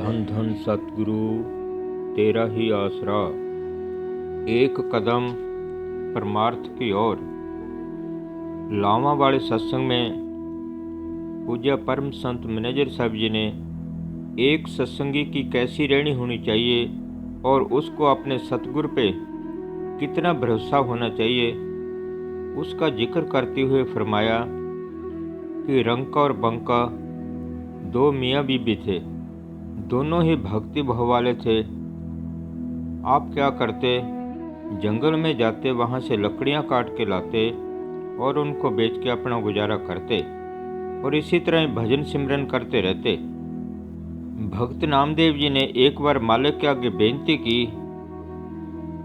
धन धन सतगुरु तेरा ही आसरा। एक कदम परमार्थ की ओर। लावा वाले सत्संग में पूज्य परम संत मैनेजर साहब जी ने एक सत्संगी की कैसी रहनी होनी चाहिए और उसको अपने सतगुरु पे कितना भरोसा होना चाहिए उसका जिक्र करते हुए फरमाया कि रंका और बंका दो मियाँ बीबी थे, दोनों ही भक्ति भाव वाले थे। आप क्या करते, जंगल में जाते, वहाँ से लकड़ियाँ काट के लाते और उनको बेच के अपना गुजारा करते और इसी तरह भजन सिमरन करते रहते। भक्त नामदेव जी ने एक बार मालिक के आगे बेनती की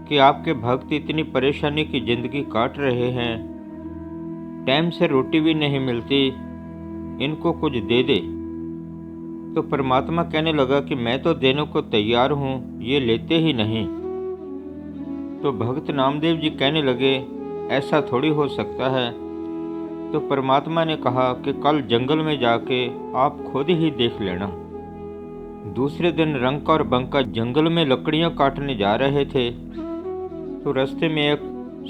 कि आपके भक्त इतनी परेशानी की जिंदगी काट रहे हैं, टाइम से रोटी भी नहीं मिलती, इनको कुछ दे दे। तो परमात्मा कहने लगा कि मैं तो देने को तैयार हूँ, ये लेते ही नहीं। तो भक्त नामदेव जी कहने लगे ऐसा थोड़ी हो सकता है। तो परमात्मा ने कहा कि कल जंगल में जाके आप खुद ही देख लेना। दूसरे दिन रंका और बंका जंगल में लकड़ियाँ काटने जा रहे थे तो रास्ते में एक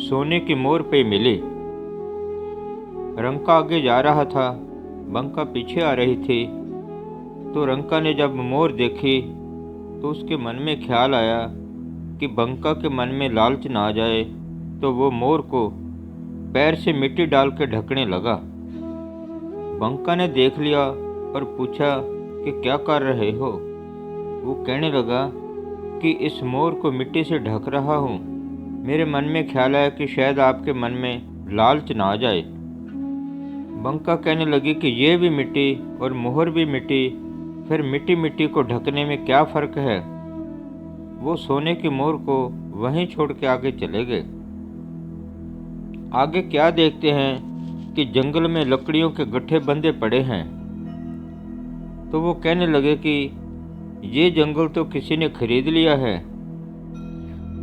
सोने की मोर पे मिली। रंका आगे जा रहा था, बंका पीछे आ रही थी। तो रंका ने जब मोर देखी तो उसके मन में ख्याल आया कि बंका के मन में लालच ना आ जाए, तो वो मोर को पैर से मिट्टी डाल के ढकने लगा। बंका ने देख लिया और पूछा कि क्या कर रहे हो। वो कहने लगा कि इस मोर को मिट्टी से ढक रहा हूँ, मेरे मन में ख्याल आया कि शायद आपके मन में लालच ना आ जाए। बंका कहने लगी कि ये भी मिट्टी और मोहर भी मिट्टी, फिर मिट्टी मिट्टी को ढकने में क्या फ़र्क है। वो सोने की मोर को वहीं छोड़ के आगे चले गए। आगे क्या देखते हैं कि जंगल में लकड़ियों के गट्ठे बंधे पड़े हैं। तो वो कहने लगे कि ये जंगल तो किसी ने खरीद लिया है,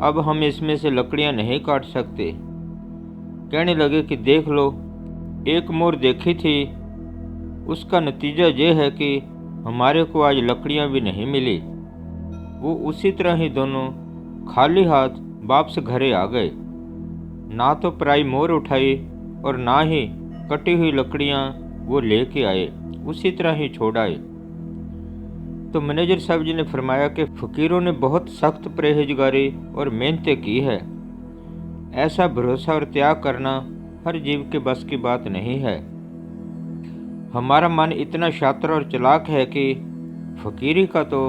अब हम इसमें से लकड़ियां नहीं काट सकते। कहने लगे कि देख लो, एक मोर देखी थी, उसका नतीजा ये है कि हमारे को आज लकड़ियां भी नहीं मिली। वो उसी तरह ही दोनों खाली हाथ वापस घरे आ गए। ना तो पराई मोर उठाई और ना ही कटी हुई लकड़ियां वो लेके आए, उसी तरह ही छोड़ आए। तो मैनेजर साहब जी ने फरमाया कि फ़कीरों ने बहुत सख्त परहेजगारी और मेहनतें की है। ऐसा भरोसा और त्याग करना हर जीव के बस की बात नहीं है। हमारा मन इतना शातिर और चालाक है कि फ़कीरी का तो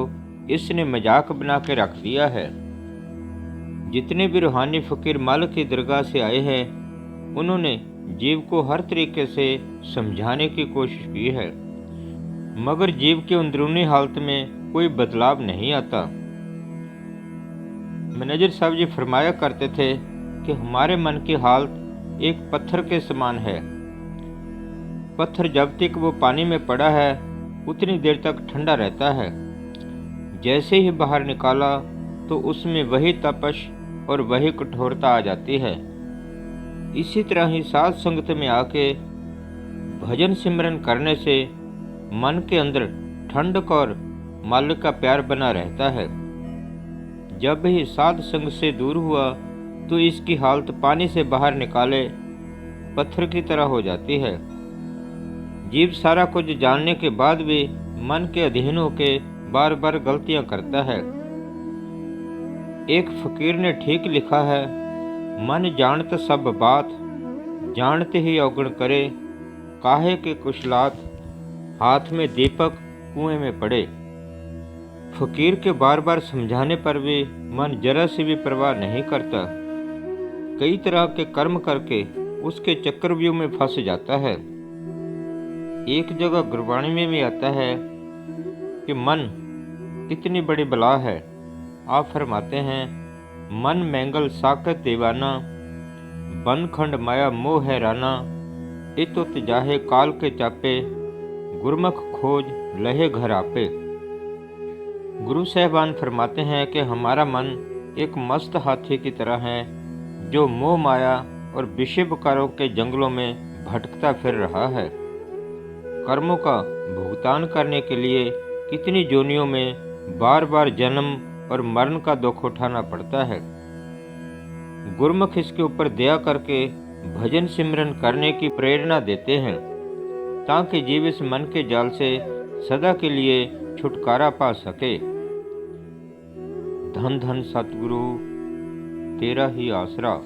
इसने मजाक बना के रख दिया है। जितने भी रूहानी फ़कीर मालिक की दरगाह से आए हैं, उन्होंने जीव को हर तरीके से समझाने की कोशिश की है, मगर जीव के अंदरूनी हालत में कोई बदलाव नहीं आता। मैनेजर साहब जी फरमाया करते थे कि हमारे मन की हालत एक पत्थर के समान है। पत्थर जब तक वो पानी में पड़ा है उतनी देर तक ठंडा रहता है, जैसे ही बाहर निकाला तो उसमें वही तपश और वही कठोरता आ जाती है। इसी तरह ही साध संगत में आके भजन सिमरन करने से मन के अंदर ठंडक और मालिक का प्यार बना रहता है। जब भी साध संग से दूर हुआ तो इसकी हालत पानी से बाहर निकाले पत्थर की तरह हो जाती है। जीव सारा कुछ जानने के बाद भी मन के अधीन होके बार बार गलतियां करता है। एक फकीर ने ठीक लिखा है, मन जानत सब बात, जानते ही अवगुण करे, काहे के कुशलात, हाथ में दीपक कुएं में पड़े। फकीर के बार बार समझाने पर भी मन जरा सी भी परवाह नहीं करता, कई तरह के कर्म करके उसके चक्रव्यूह में फंस जाता है। एक जगह गुरबाणी में भी आता है कि मन कितनी बड़ी बला है। आप फरमाते हैं, मन मैंगल साकत दीवाना, बन खंड माया मोह हैराना, इतुत जाहे काल के चापे, गुरमुख खोज लहे घर आपे। गुरु साहबान फरमाते हैं कि हमारा मन एक मस्त हाथी की तरह है जो मोह माया और विषय विकारों के जंगलों में भटकता फिर रहा है। कर्मों का भुगतान करने के लिए कितनी जोनियों में बार बार जन्म और मरण का दुख उठाना पड़ता है। गुरमुख इसके ऊपर दया करके भजन सिमरन करने की प्रेरणा देते हैं, ताकि जीव इस मन के जाल से सदा के लिए छुटकारा पा सके। धन धन सतगुरु तेरा ही आसरा।